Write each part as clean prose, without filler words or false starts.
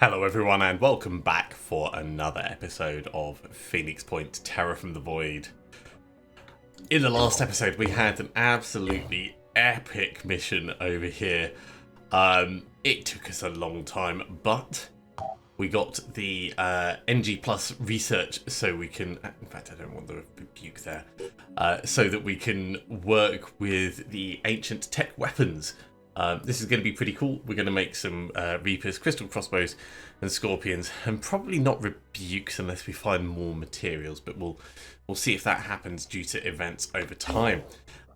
Hello everyone and welcome back for another episode of Phoenix Point Terror from the Void. In the last episode we had an absolutely epic mission over here. It took us a long time, but we got the NG Plus research so we can, in fact I don't want the rebuke there, so that we can work with the ancient tech weapons. This is going to be pretty cool. We're going to make some Reapers, Crystal Crossbows and Scorpions, and probably not Rebukes unless we find more materials, but we'll see if that happens due to events over time.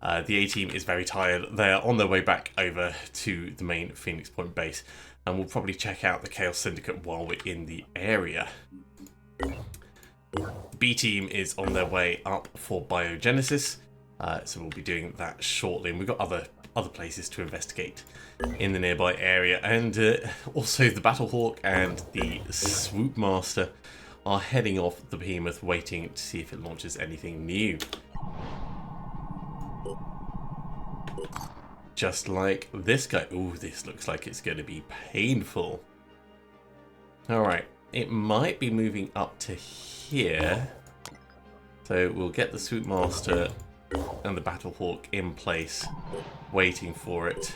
The A-Team is very tired. They are on their way back over to the main Phoenix Point base, and we'll probably check out the Chaos Syndicate while we're in the area. B-Team is on their way up for Biogenesis, so we'll be doing that shortly, and we've got other places to investigate in the nearby area, and also the Battlehawk and the Swoop Master are heading off the Behemoth, waiting to see if it launches anything new. Just like this guy. Ooh, this looks like it's going to be painful. Alright, it might be moving up to here, so we'll get the Swoop Master and the Battlehawk in place, waiting for it.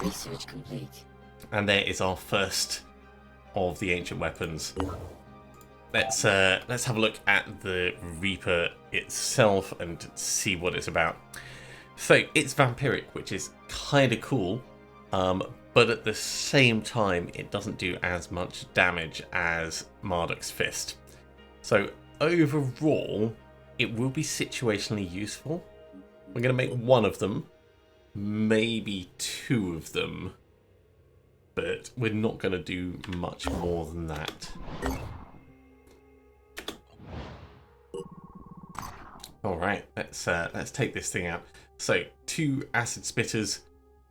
Research complete. And there is our first of the ancient weapons. Let's have a look at the Reaper itself and see what it's about. So it's vampiric, which is kind of cool, but at the same time it doesn't do as much damage as Marduk's Fist. So overall it will be situationally useful. We're going to make one of them, maybe two of them, but we're not going to do much more than that. Alright, let's take this thing out. So, two acid spitters.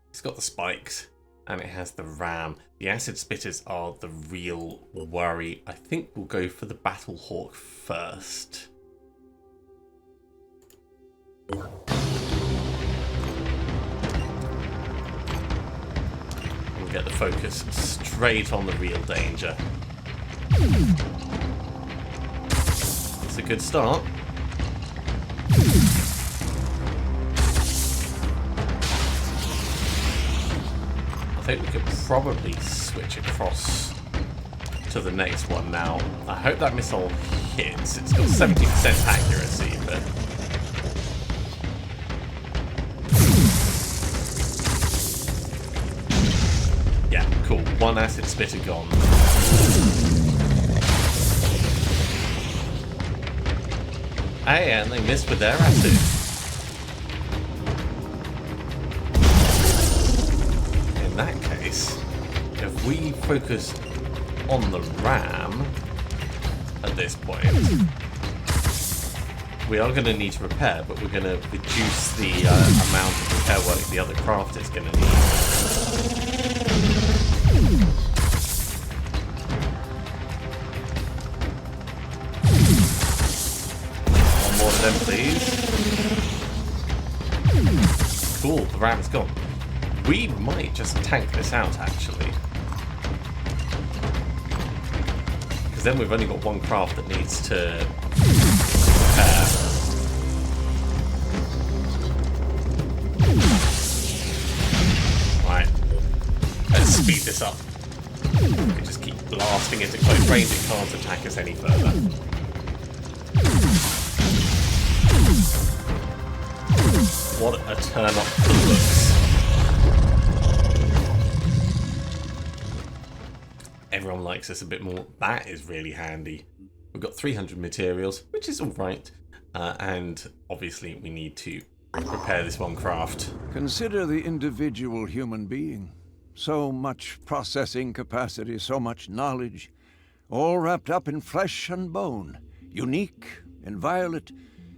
It's got the spikes, and it has the ram. The acid spitters are the real worry. I think we'll go for the Battlehawk first. We'll get the focus straight on the real danger. It's a good start. I think we could probably switch across to the next one now. I hope that missile hits. It's got 70% accuracy, but yeah, cool. One acid spitter gone. Hey, and they missed with their acid. In that case, if we focus on the ram at this point, we are going to need to repair, but we're going to reduce the amount of repair work the other craft is going to need. One more of them, please. Cool, the ram's gone. We might just tank this out, actually. Because then we've only got one craft that needs to repair. Right. Let's speed this up. We can just keep blasting into close range. It can't attack us any further. What a turn up for looks. Everyone likes us a bit more. That is really handy. We've got 300 materials, which is alright. And obviously we need to repair this one craft. Consider the individual human being. So much processing capacity, so much knowledge, all wrapped up in flesh and bone. Unique, inviolate,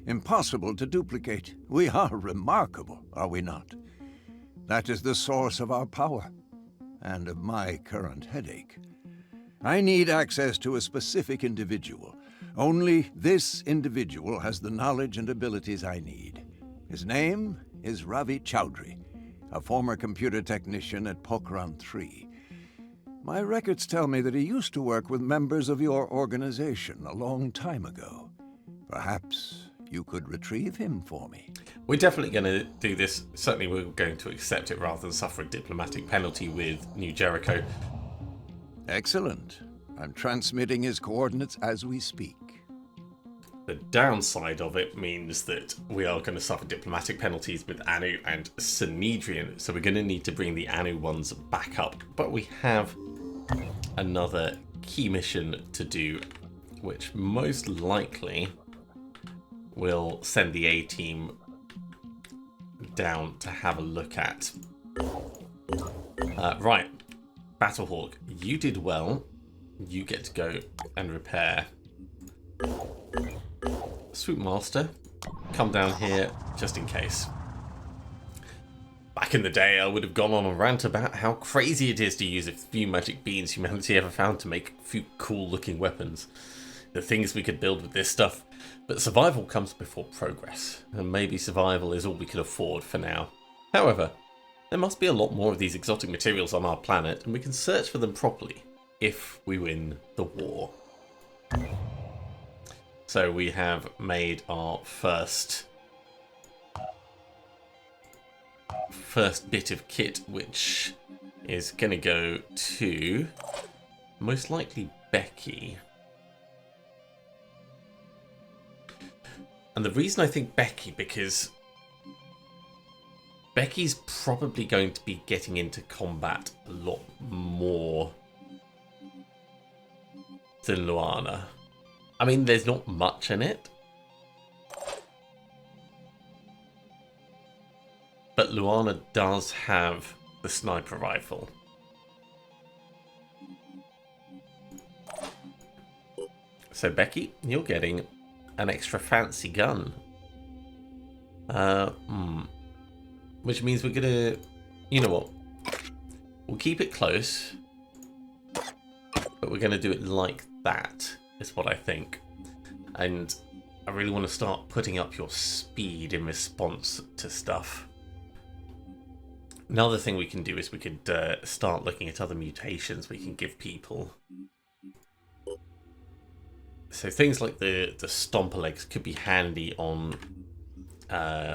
impossible to duplicate. We are remarkable, are we not? That is the source of our power, and of my current headache. I need access to a specific individual. Only this individual has the knowledge and abilities I need. His name is Ravi Chowdhury, a former computer technician at Pokhran 3. My records tell me that he used to work with members of your organization a long time ago. Perhaps you could retrieve him for me. We're definitely going to do this. Certainly we're going to accept it rather than suffer a diplomatic penalty with New Jericho. Excellent. I'm transmitting his coordinates as we speak. The downside of it means that we are going to suffer diplomatic penalties with Anu and Synedrion, so we're going to need to bring the Anu ones back up. But we have another key mission to do, which most likely will send the A-team down to have a look at. Right, Battlehawk, you did well. You get to go and repair. Swoop Master, come down here just in case. Back in the day, I would have gone on a rant about how crazy it is to use a few magic beans humanity ever found to make a few cool looking weapons. The things we could build with this stuff. But survival comes before progress, and maybe survival is all we can afford for now. However, there must be a lot more of these exotic materials on our planet, and we can search for them properly if we win the war. So we have made our first bit of kit, which is going to go to most likely Becky. And the reason I think Becky, because Becky's probably going to be getting into combat a lot more than Luana. I mean, there's not much in it. But Luana does have the sniper rifle. So Becky, you're getting an extra fancy gun. Which means we're gonna... You know what? We'll keep it close. But we're gonna do it like that. Is what I think. And I really want to start putting up your speed in response to stuff. Another thing we can do is we could start looking at other mutations we can give people. So things like the stomper legs could be handy on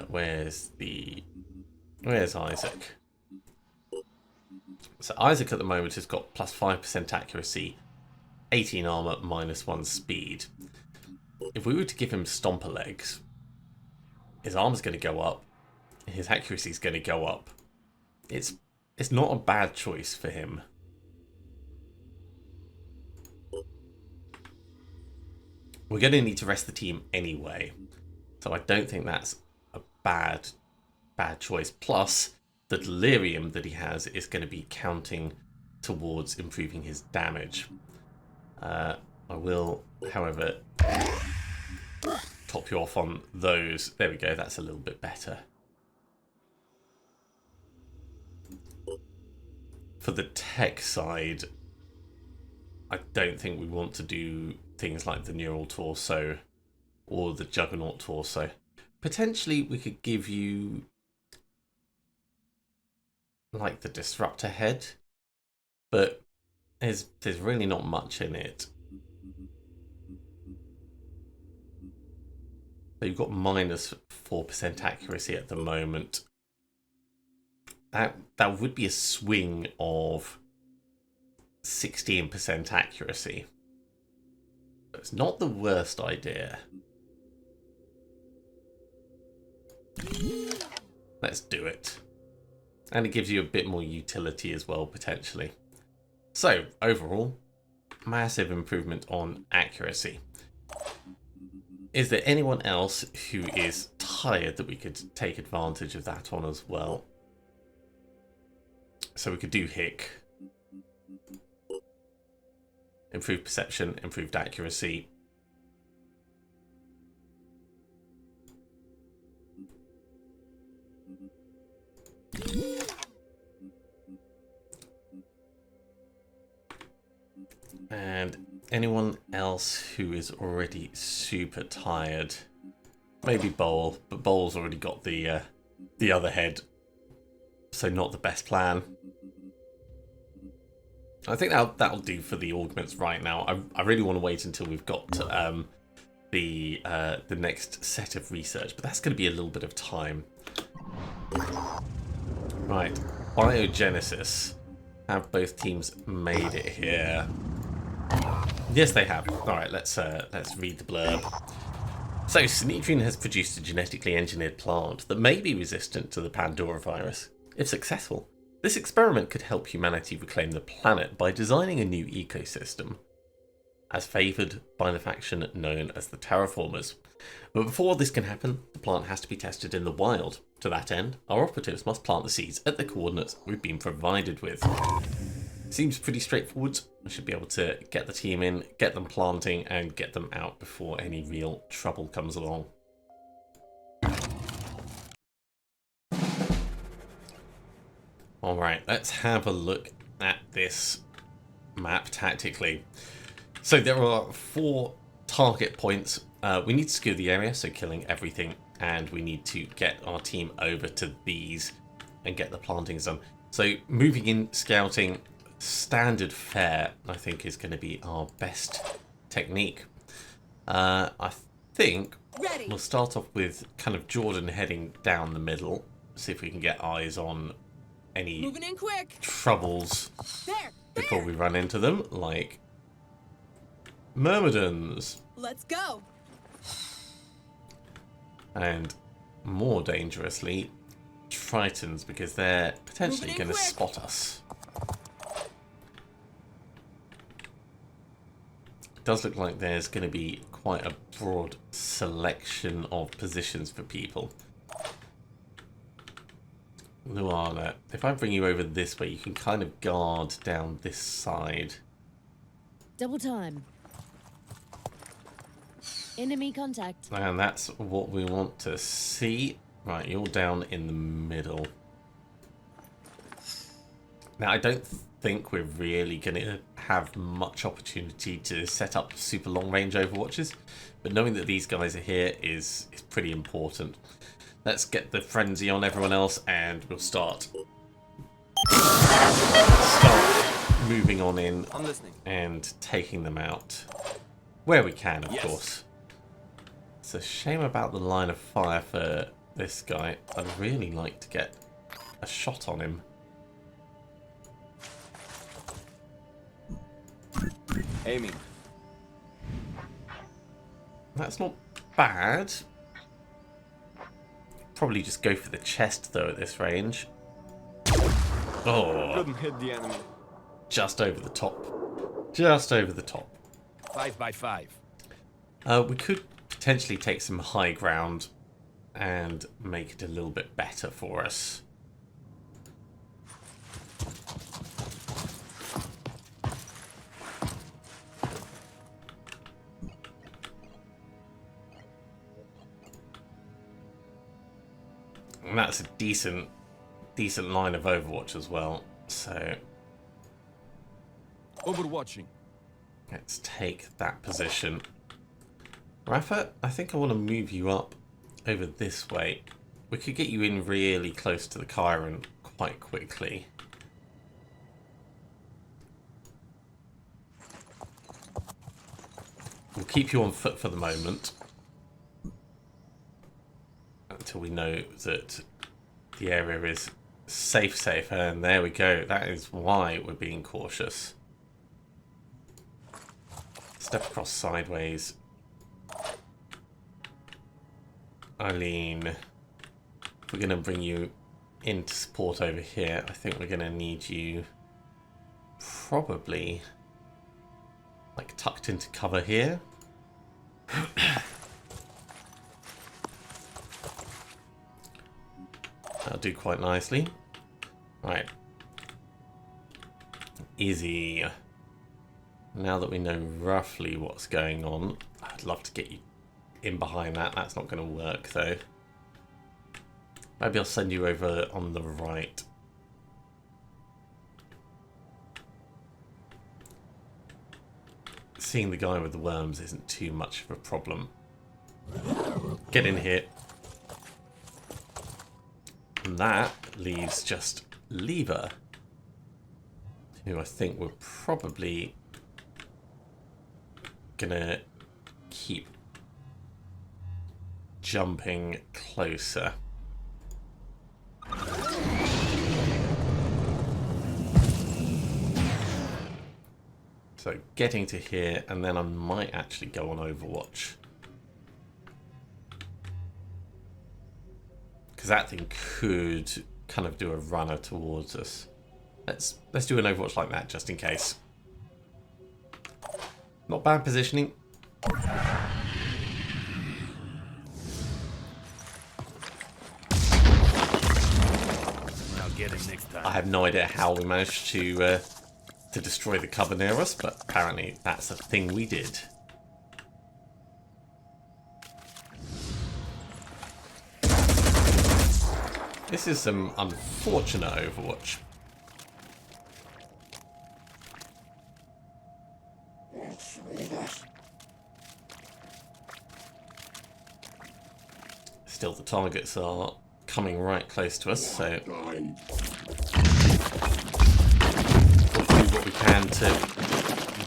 where's Isaac? So Isaac at the moment has got plus 5% accuracy, 18 armor, minus 1 speed. If we were to give him stomper legs, his armor's going to go up, his accuracy's going to go up. It's not a bad choice for him. We're going to need to rest the team anyway, so I don't think that's a bad choice. Plus, the delirium that he has is going to be counting towards improving his damage. I will, however, top you off on those. There we go, that's a little bit better. For the tech side, I don't think we want to do things like the neural torso or the juggernaut torso. Potentially we could give you like the disruptor head, but there's really not much in it. So you've got minus 4% accuracy at the moment. That would be a swing of 16% accuracy. It's not the worst idea. Let's do it. And it gives you a bit more utility as well, potentially. So, overall, massive improvement on accuracy. Is there anyone else who is tired that we could take advantage of that on as well? So we could do Hick. Improved perception, improved accuracy. And anyone else who is already super tired? Maybe Bowl, but Bowl's already got the other head, so not the best plan. I think that'll do for the augments right now. I really want to wait until we've got the next set of research, but that's going to be a little bit of time. Right, Biogenesis. Have both teams made it here? Yes, they have. All right, let's read the blurb. So, Synedrion has produced a genetically engineered plant that may be resistant to the Pandora virus. If successful, this experiment could help humanity reclaim the planet by designing a new ecosystem, as favoured by the faction known as the Terraformers. But before this can happen, the plant has to be tested in the wild. To that end, our operatives must plant the seeds at the coordinates we've been provided with. Seems pretty straightforward. I should be able to get the team in, get them planting, and get them out before any real trouble comes along. Alright, let's have a look at this map tactically. So there are 4 target points. We need to secure the area, so killing everything, and we need to get our team over to these and get the plantings done. So moving in, scouting, standard fare, I think, is going to be our best technique. I think we'll start off with kind of Jordan heading down the middle, see if we can get eyes on any troubles before we run into them, like Myrmidons. Let's go. And more dangerously, Tritons, because they're potentially going to spot us. It does look like there's going to be quite a broad selection of positions for people. Luana, if I bring you over this way, you can kind of guard down this side. Double time. Enemy contact. And that's what we want to see. Right, you're down in the middle. Now, I don't think we're really going to have much opportunity to set up super long-range overwatches, but knowing that these guys are here is pretty important. Let's get the frenzy on everyone else, and we'll start moving on in and taking them out where we can, of course. It's a shame about the line of fire for this guy. I'd really like to get a shot on him. Aiming. That's not bad. Probably just go for the chest though at this range. Oh, Couldn't hit the enemy. just over the top. Just over the top. 5 by 5. We could potentially take some high ground and make it a little bit better for us. And that's a decent line of Overwatch as well. So Overwatching. let's take that position. Rafa, I think I want to move you up over this way. We could get you in really close to the Chiron quite quickly. We'll keep you on foot for the moment, until we know that the area is safe, and there we go. That is why we're being cautious. Step across sideways. Eileen, if we're going to bring you into support over here, I think we're going to need you probably like tucked into cover here. That'll do quite nicely. Right. Easy. Now that we know roughly what's going on, I'd love to get you in behind that. That's not going to work though. Maybe I'll send you over on the right. Seeing the guy with the worms isn't too much of a problem. Get in here. And that leaves just Lever, who I think we're probably gonna keep jumping closer. So getting to here, and then I might actually go on Overwatch. Because that thing could kind of do a runner towards us. Let's do an Overwatch like that, just in case. Not bad positioning. I'll get him next time. I have no idea how we managed to destroy the cover near us, but apparently that's a thing we did. This is some unfortunate Overwatch. Still, the targets are coming right close to us, so we'll do what we can to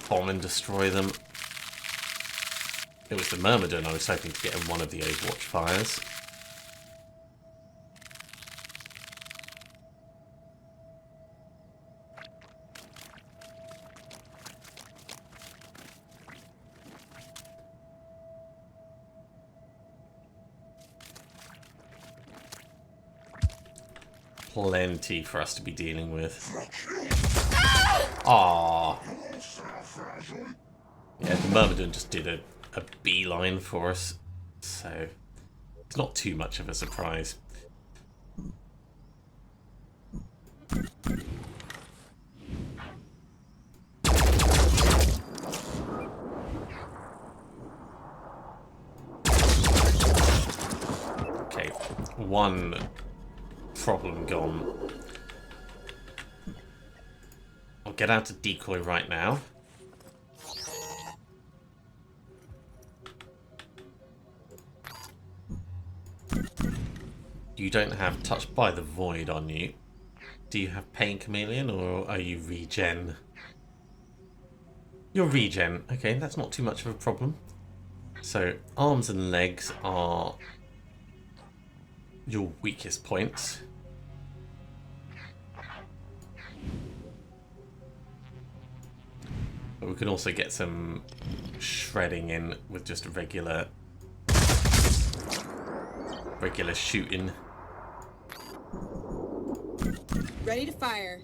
bomb and destroy them. It was the Myrmidon I was hoping to get in one of the Overwatch fires. Plenty for us to be dealing with. Ah, yeah, the Myrmidon just did a beeline for us, so it's not too much of a surprise. Okay, one problem gone. I'll get out a decoy right now. You don't have Touched by the Void on you. Do you have Pain Chameleon, or are you regen? You're regen. Okay, that's not too much of a problem. So, arms and legs are your weakest points. But we can also get some shredding in with just regular shooting. Ready to fire.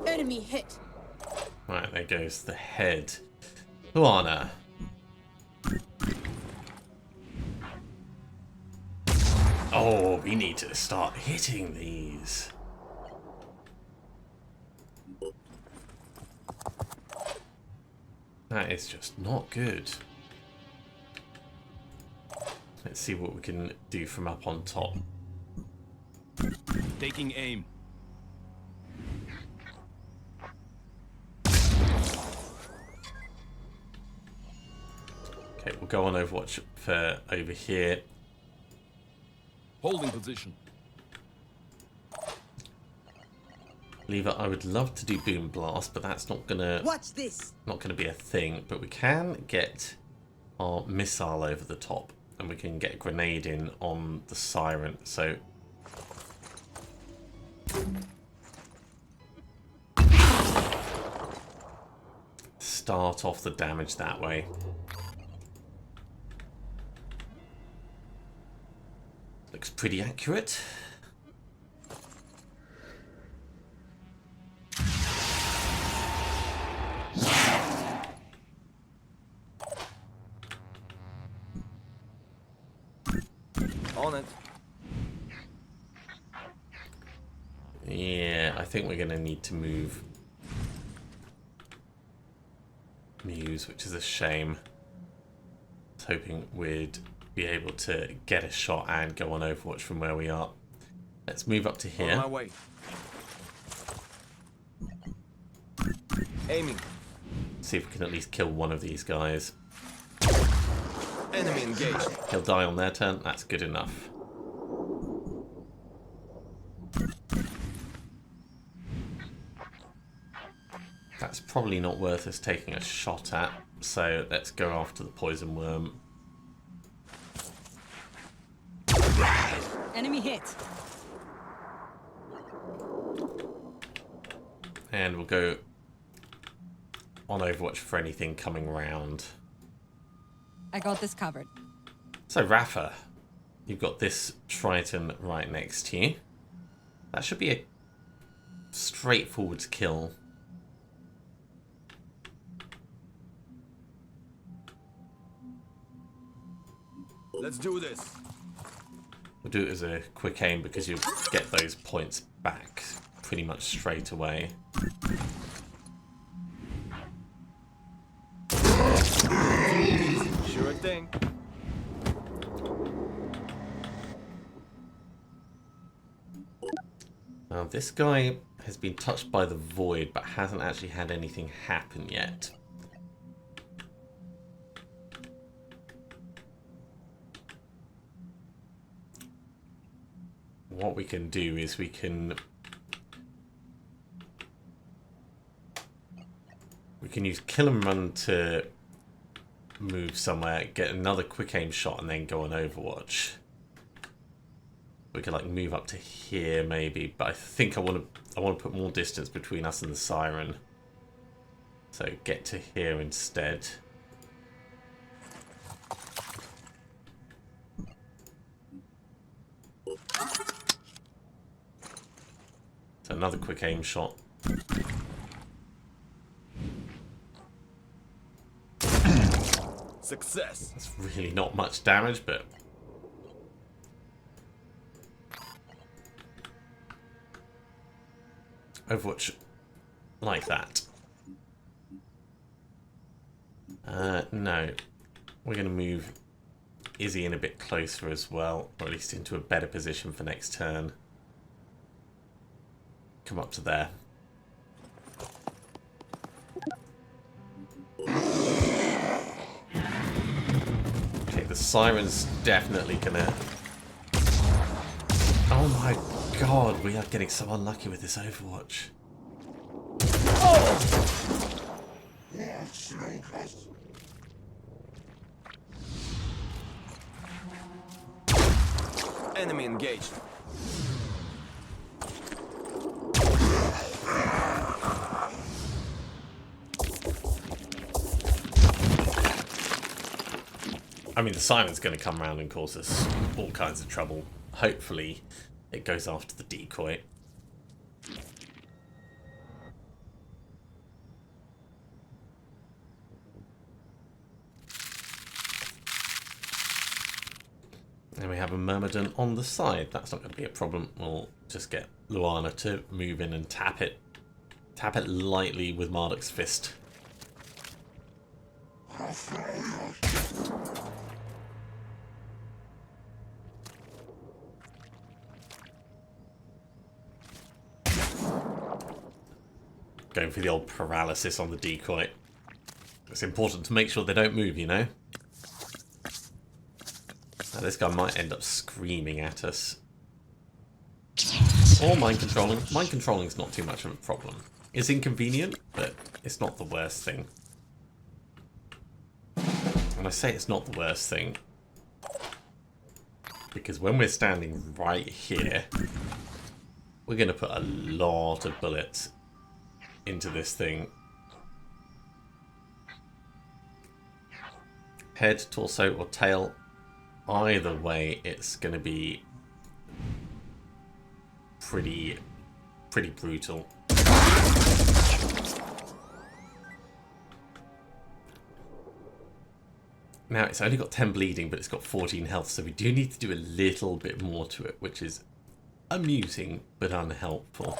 Enemy hit. Right, there goes the head. Luana. Oh, we need to start hitting these. That is just not good. Let's see what we can do from up on top. Taking aim. Okay, we'll go on Overwatch for over here. Holding position. Lever, I would love to do Boom Blast, but that's not gonna be a thing. But we can get our missile over the top, and we can get a grenade in on the Siren. So start off the damage that way. Looks pretty accurate. On it. Yeah, I think we're going to need to move Muse, which is a shame. I was hoping we'd be able to get a shot and go on Overwatch from where we are. Let's move up to On my here. way. Aiming. See if we can at least kill one of these guys. Enemy engaged. He'll die on their turn. That's good enough. That's probably not worth us taking a shot at, so let's go after the poison worm. Enemy hit. And we'll go on Overwatch for anything coming round. I got this covered. So Rafa, you've got this Triton right next to you. That should be a straightforward kill. Let's do this. We'll do it as a quick aim because you'll get those points back pretty much straight away. Sure thing. Now this guy has been touched by the void but hasn't actually had anything happen yet. What we can do is we can use kill and run to move somewhere, get another quick aim shot, and then go on Overwatch. We could like move up to here maybe, but I think I want to put more distance between us and the siren. So get to here instead. So another quick aim shot. Success. That's really not much damage, but Overwatch like that. No. We're going to move Izzy in a bit closer as well, or at least into a better position for next turn. Come up to there. Okay, the siren's definitely gonna... Oh my god, we are getting so unlucky with this Overwatch. Enemy engaged. I mean, the siren's going to come around and cause us all kinds of trouble. Hopefully, it goes after the decoy. And we have a Myrmidon on the side. That's not going to be a problem. We'll just get Luana to move in and tap it. Tap it lightly with Marduk's fist. Going for the old paralysis on the decoy. It's important to make sure they don't move, you know? Now, this guy might end up screaming at us. Or mind controlling. Mind controlling is not too much of a problem. It's inconvenient, but it's not the worst thing. And I say it's not the worst thing because when we're standing right here, we're going to put a lot of bullets into this thing. Head, torso, or tail. Either way, it's going to be pretty brutal. Now, it's only got 10 bleeding, but it's got 14 health, so we do need to do a little bit more to it, which is amusing, but unhelpful.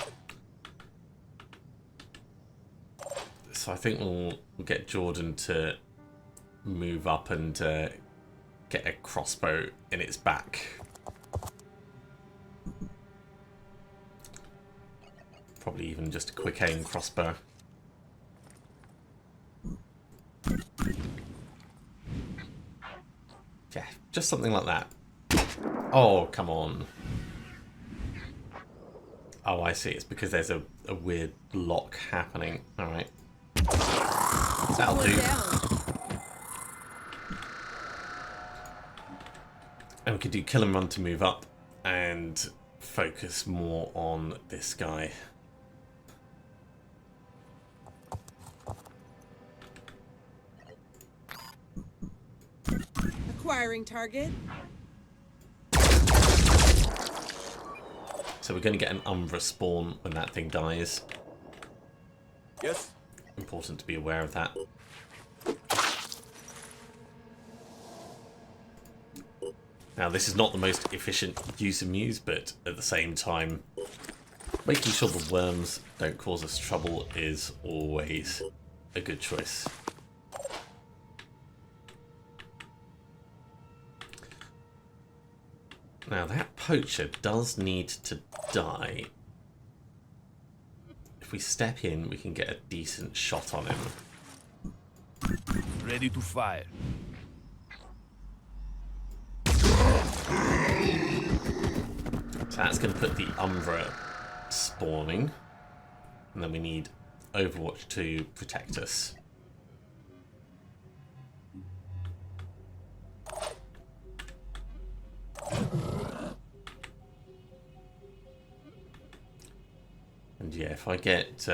So I think we'll get Jordan to move up and get a crossbow in its back. Probably even just a quick aim crossbow. Yeah, just something like that. Oh, come on. Oh, I see. It's because there's a weird lock happening. Alright. That'll One do. down. And we could do kill and run to move up and focus more on this guy. Acquiring target. So we're going to get an Umbra spawn when that thing dies. Yes. Important to be aware of that. Now, this is not the most efficient use of Muse, but at the same time, making sure the worms don't cause us trouble is always a good choice. Now, that poacher does need to die. If we step in, we can get a decent shot on him. Ready to fire. So that's going to put the Umbra spawning. And then we need Overwatch to protect us. And yeah, if I get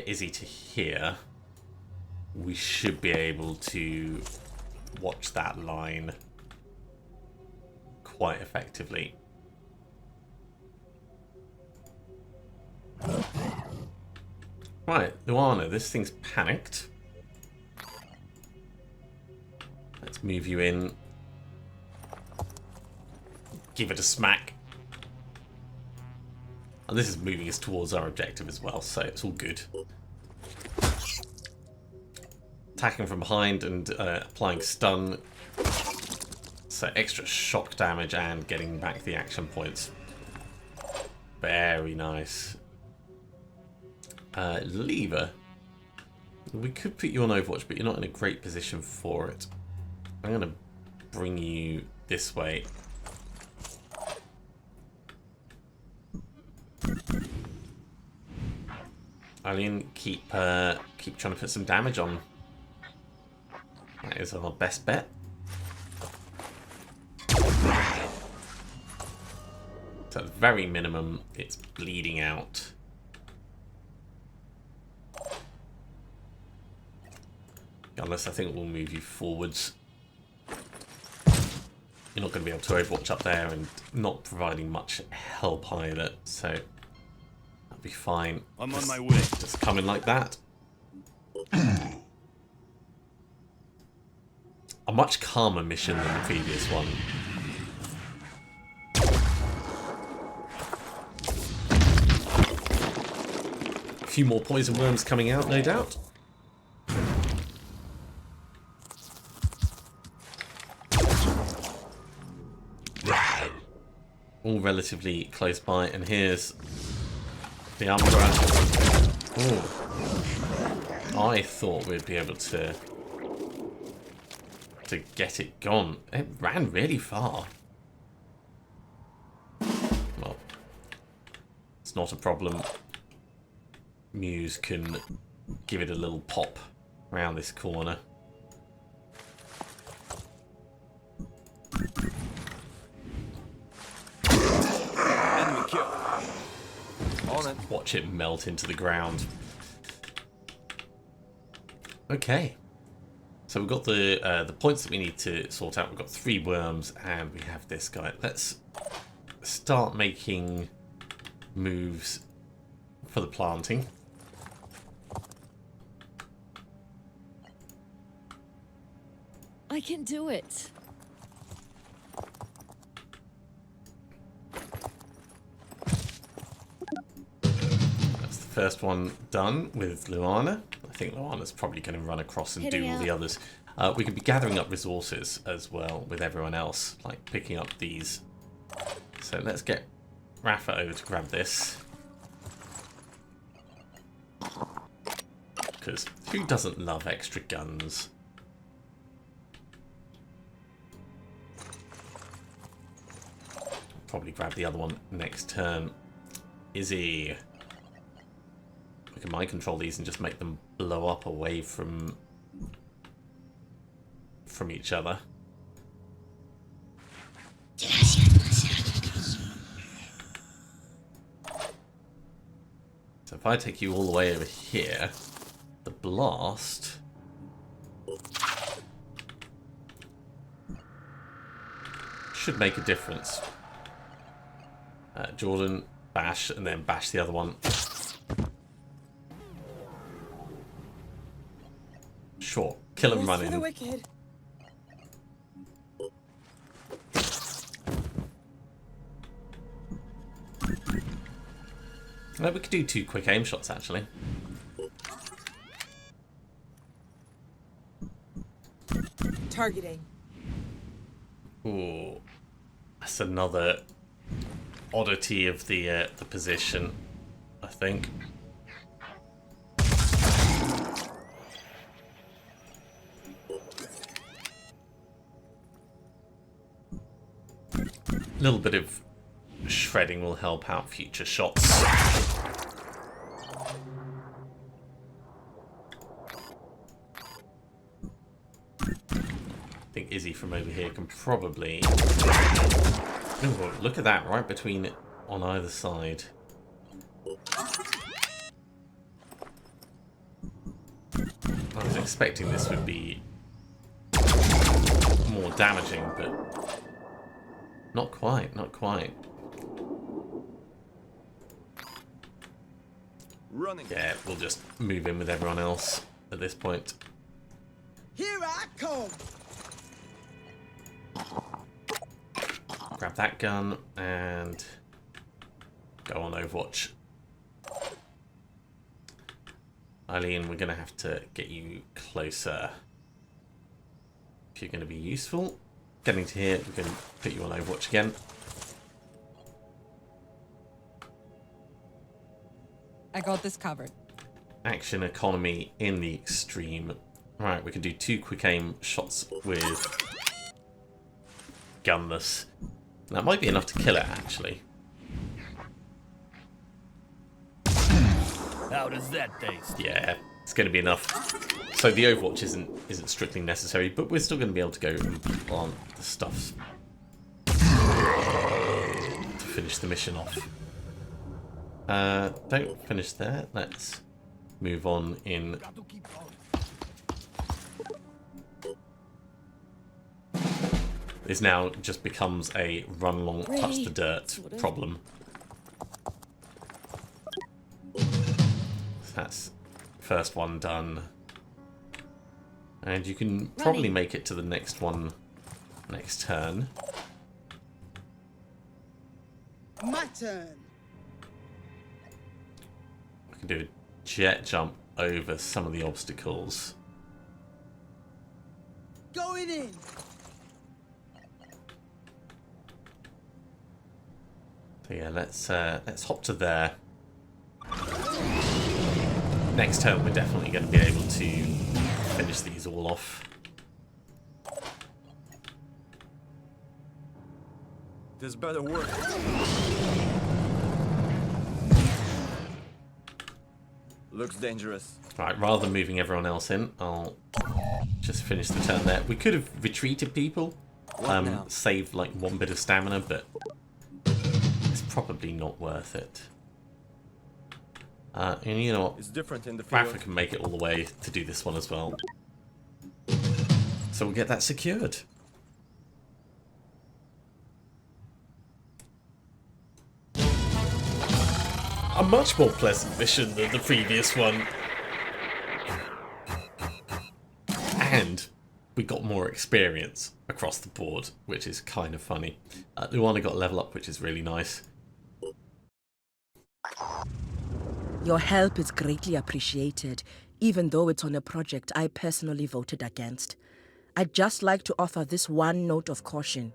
Izzy to here, we should be able to watch that line quite effectively. Right, Luana, this thing's panicked. Let's move you in. Give it a smack. And this is moving us towards our objective as well, so it's all good. Attacking from behind and applying stun. So extra shock damage and getting back the action points. Very nice. Lever. We could put you on Overwatch, but you're not in a great position for it. I'm going to bring you this way. Alien, keep trying to put some damage on. That is our best bet. So at the very minimum, it's bleeding out. Unless I think we'll move you forwards. You're not going to be able to Overwatch up there and not providing much help either, so that'll be fine. I'm on my way. Just come in like that. A much calmer mission than the previous one. A few more poison worms coming out, no doubt. All relatively close by, and here's the Umbra. Ooh. I thought we'd be able to get it gone. It ran really far. Well, it's not a problem. Muse can give it a little pop around this corner. Enemy kill. On it. Watch it melt into the ground. Okay. So we've got the points that we need to sort out. We've got 3 worms and we have this guy. Let's start making moves for the planting. I can do it. That's the first one done with Luana. I think Luana's probably going to run across and do all the others. We could be gathering up resources as well with everyone else, like picking up these. So let's get Rafa over to grab this. Because who doesn't love extra guns? Probably grab the other one next turn. Izzy, We can mind control these and just make them blow up away from each other. So if I take you all the way over here, the blast should make a difference. Jordan, bash, and then bash the other one. Sure, kill him Rest for the running. wicked. We could do 2 quick aim shots, actually. Targeting. Ooh, that's another oddity of the position, I think. A little bit of shredding will help out future shots. I think Izzy from over here can probably... Ooh, look at that, right between it on either side. I was expecting this would be more damaging, but not quite, not quite. Running. Yeah, we'll just move in with everyone else at this point. Here I come. Grab that gun and go on Overwatch. Eileen, we're going to have to get you closer if you're going to be useful. Getting to here, we're going to put you on Overwatch again. I got this covered. Action economy in the extreme. Right, we can do 2 quick aim shots with gunless. That might be enough to kill it, actually. How does that taste? Yeah, it's going to be enough. So the Overwatch isn't strictly necessary, but we're still going to be able to go and plant the stuff to finish the mission off. Don't finish there. Let's move on in. This now just becomes a run along, touch the dirt problem. So that's first one done. And you can probably make it to the next one next turn. My turn. I can do a jet jump over some of the obstacles. Going in. So yeah, let's hop to there. Next turn, we're definitely going to be able to finish these all off. This better work. Looks dangerous. Right, rather than moving everyone else in, I'll just finish the turn there. We could have retreated people, saved like 1 bit of stamina, but it's probably not worth it. And you know what? It's different in the field. Rafa can make it all the way to do this one as well. So we'll get that secured. A much more pleasant mission than the previous one. And we got more experience across the board, which is kind of funny. Luana got a level up, which is really nice. Your help is greatly appreciated, even though it's on a project I personally voted against. I'd just like to offer this one note of caution.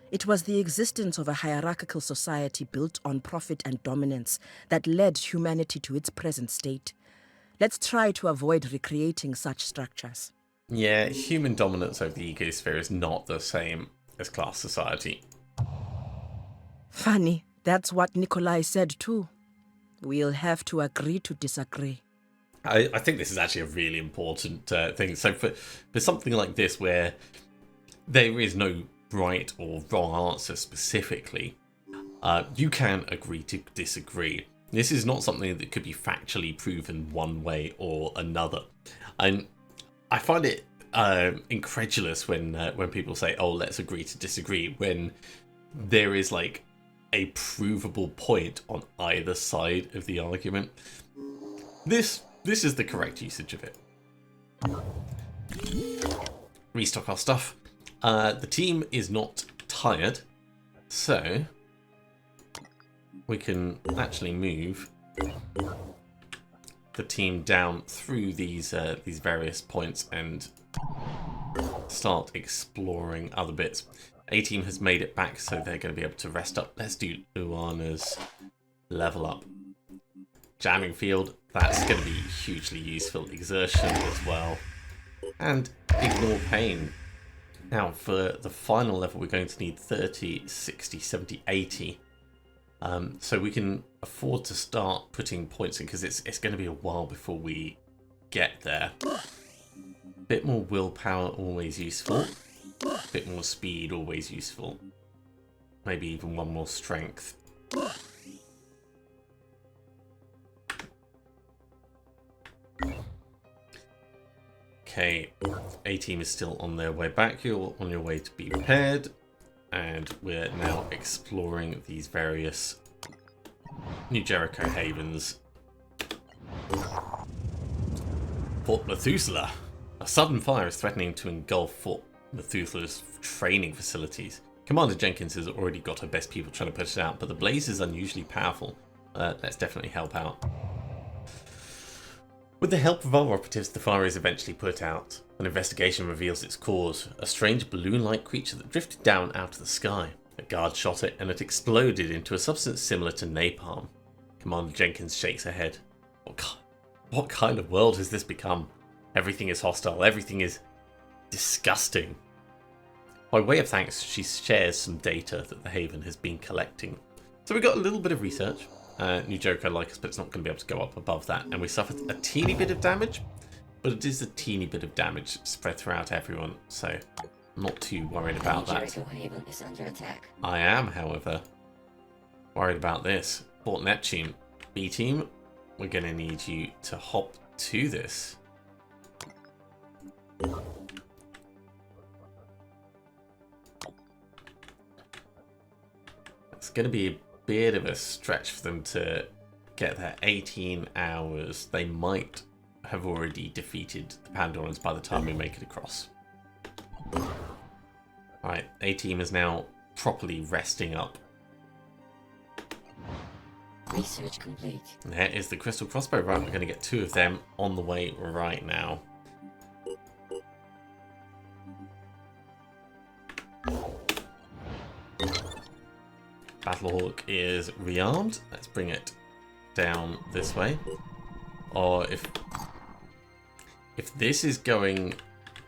It was the existence of a hierarchical society built on profit and dominance that led humanity to its present state. Let's try to avoid recreating such structures. Yeah, human dominance over the ecosphere is not the same as class society. Funny, that's what Nikolai said too. We'll have to agree to disagree. I think this is actually a really important thing. So for something like this, where there is no right or wrong answer specifically, you can agree to disagree. This is not something that could be factually proven one way or another. And I find it incredulous when people say, "Oh, let's agree to disagree," when there is like a provable point on either side of the argument. This is the correct usage of it. Restock our stuff. The team is not tired, so we can actually move the team down through these various points and start exploring other bits. A-team has made it back, so they're going to be able to rest up. Let's do Luana's level up. Jamming field, that's going to be hugely useful. Exertion as well. And ignore pain. Now, for the final level, we're going to need 30, 60, 70, 80. So we can afford to start putting points in, because it's going to be a while before we get there. Bit more willpower, always useful. Bit more speed, always useful. Maybe even one more strength. Okay, A-team is still on their way back. You're on your way to be repaired. And we're now exploring these various New Jericho havens. Fort Methuselah. A sudden fire is threatening to engulf Fort Methuselah's training facilities. Commander Jenkins has already got her best people trying to put it out, but the blaze is unusually powerful. Let's definitely help out. With the help of our operatives, the fire is eventually put out. An investigation reveals its cause, a strange balloon-like creature that drifted down out of the sky. A guard shot it, and it exploded into a substance similar to napalm. Commander Jenkins shakes her head. What kind of world has this become? Everything is hostile, everything is disgusting. By way of thanks, she shares some data that the Haven has been collecting. So we got a little bit of research. New Jericho like us, but it's not going to be able to go up above that. And we suffered a teeny bit of damage, but it is a teeny bit of damage spread throughout everyone, so I'm not too worried about that. Haven is under attack. I am, however, worried about this. Fort Neptune. B-team, we're going to need you to hop to this. It's going to be a bit of a stretch for them to get there. 18 hours. They might have already defeated the Pandorans by the time we make it across. Alright, A-team is now properly resting up. Research complete. And there is the crystal crossbow. Right, we're going to get 2 of them on the way right now. Battlehawk is rearmed. Let's bring it down this way. Or if this is going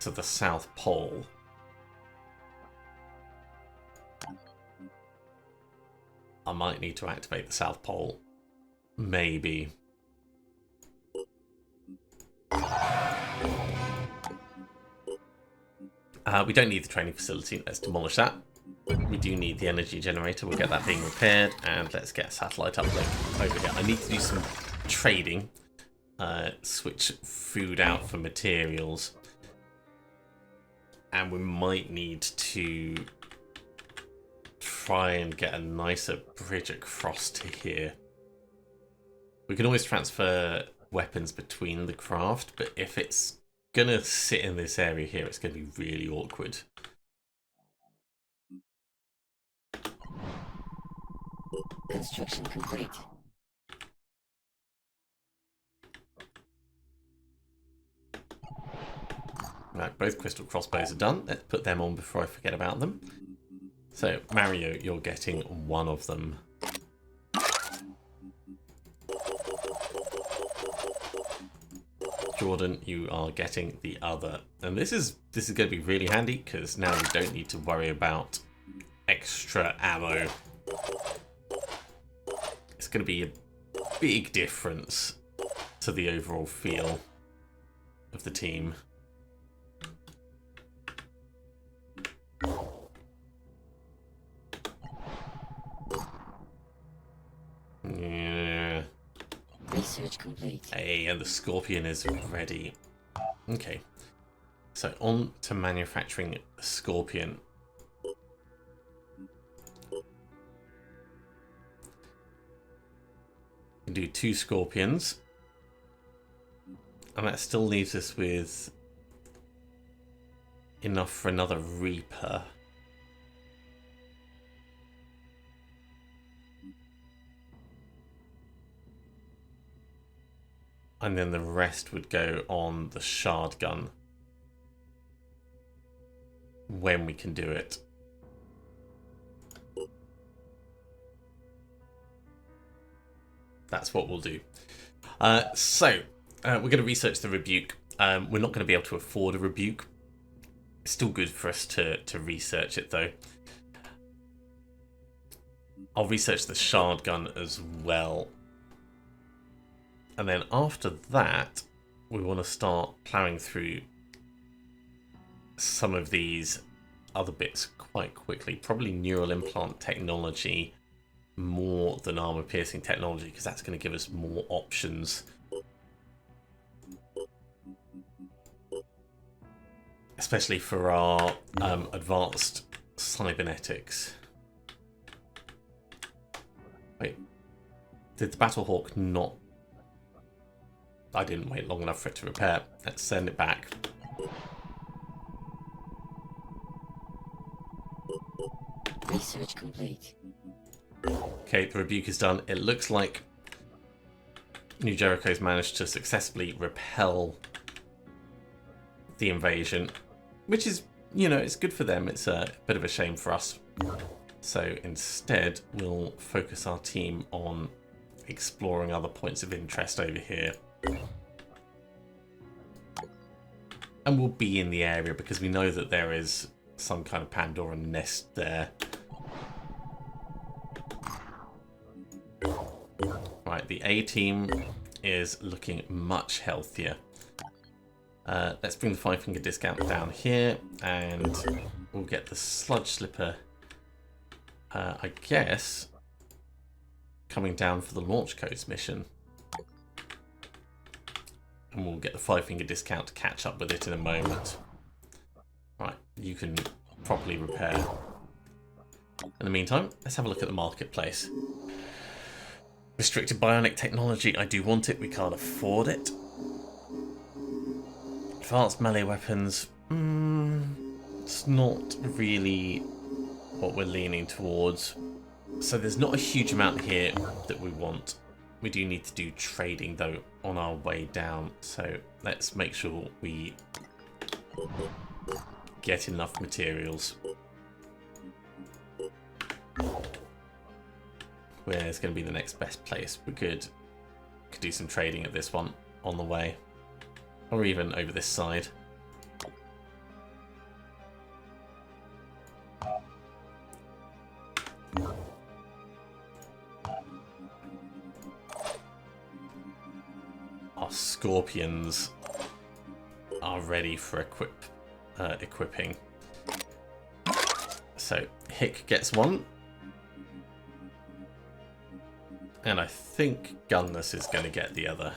to the South Pole, I might need to activate the South Pole. Maybe. We don't need the training facility. Let's demolish that. We do need the energy generator. We'll get that being repaired. And let's get a satellite uplink over here. I need to do some trading. Switch food out for materials. And we might need to try and get a nicer bridge across to here. We can always transfer weapons between the craft, but if it's gonna sit in this area here, it's gonna be really awkward. Construction complete. Right, both crystal crossbows are done. Let's put them on before I forget about them. So, Mario, you're getting one of them. Jordan, you are getting the other. And this is going to be really handy, because now you don't need to worry about extra ammo. It's going to be a big difference to the overall feel of the team. Yeah. Research complete. Hey, and the Scorpion is ready. Okay. So on to manufacturing the Scorpion. We can do 2 Scorpions. And that still leaves us with enough for another Reaper. And then the rest would go on the Shard Gun when we can do it. That's what we'll do. We're going to research the Rebuke. We're not going to be able to afford a Rebuke. It's still good for us to research it, though. I'll research the Shard Gun as well. And then after that, we want to start plowing through some of these other bits quite quickly. Probably neural implant technology more than armor piercing technology, because that's going to give us more options. Especially for our advanced cybernetics. Wait, did the Battlehawk not... I didn't wait long enough for it to repair. Let's send it back. Research complete. Okay, the Rebuke is done. It looks like New Jericho's managed to successfully repel the invasion, which is, you know, it's good for them. It's a bit of a shame for us. So instead, we'll focus our team on exploring other points of interest over here. And we'll be in the area because we know that there is some kind of Pandoran nest there. Right, the A team is looking much healthier. Let's bring the 5-finger discount down here, and we'll get the Sludge Slipper, I guess, coming down for the launch codes mission. And we'll get the 5-finger discount to catch up with it in a moment. Right, you can properly repair. In the meantime, let's have a look at the marketplace. Restricted bionic technology, I do want it, we can't afford it. Advanced melee weapons, it's not really what we're leaning towards. So there's not a huge amount here that we want. We do need to do trading though on our way down, so let's make sure we get enough materials. Where's going to be the next best place? We could do some trading at this one on the way, or even over this side. Our Scorpions are ready for equipping. So Hick gets one. And I think Gunless is going to get the other.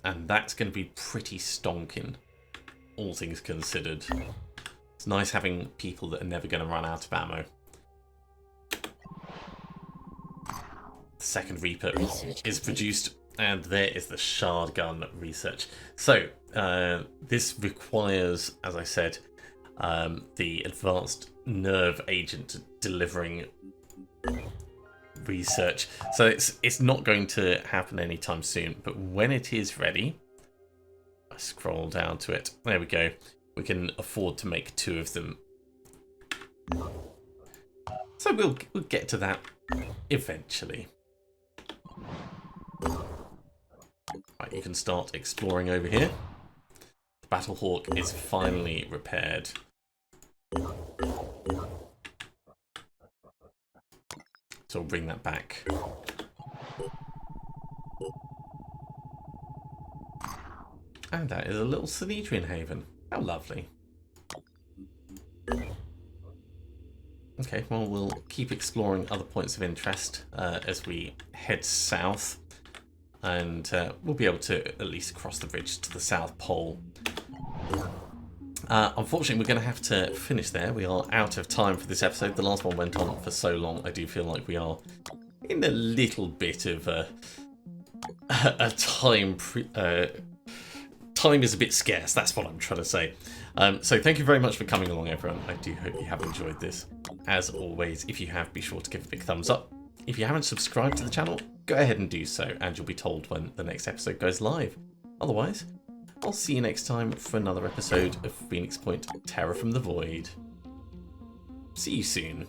And that's going to be pretty stonking, all things considered. It's nice having people that are never going to run out of ammo. The second Reaper is produced, and there is the Shard Gun research. So, this requires, as I said, the advanced nerve agent delivering research. So it's not going to happen anytime soon, but when it is ready, I scroll down to it. There we go. We can afford to make 2 of them. So we'll get to that eventually. Right, you can start exploring over here. The Battlehawk is finally repaired. So we'll bring that back. And that is a little Synedrion haven. How lovely. Okay, well, we'll keep exploring other points of interest as we head south. And we'll be able to at least cross the bridge to the South Pole. Unfortunately, we're going to have to finish there. We are out of time for this episode. The last one went on for so long, I do feel like we are in a little bit of a time... time is a bit scarce, that's what I'm trying to say. So thank you very much for coming along, everyone. I do hope you have enjoyed this. As always, if you have, be sure to give a big thumbs up. If you haven't subscribed to the channel, go ahead and do so, and you'll be told when the next episode goes live. Otherwise, I'll see you next time for another episode of Phoenix Point Terror from the Void. See you soon.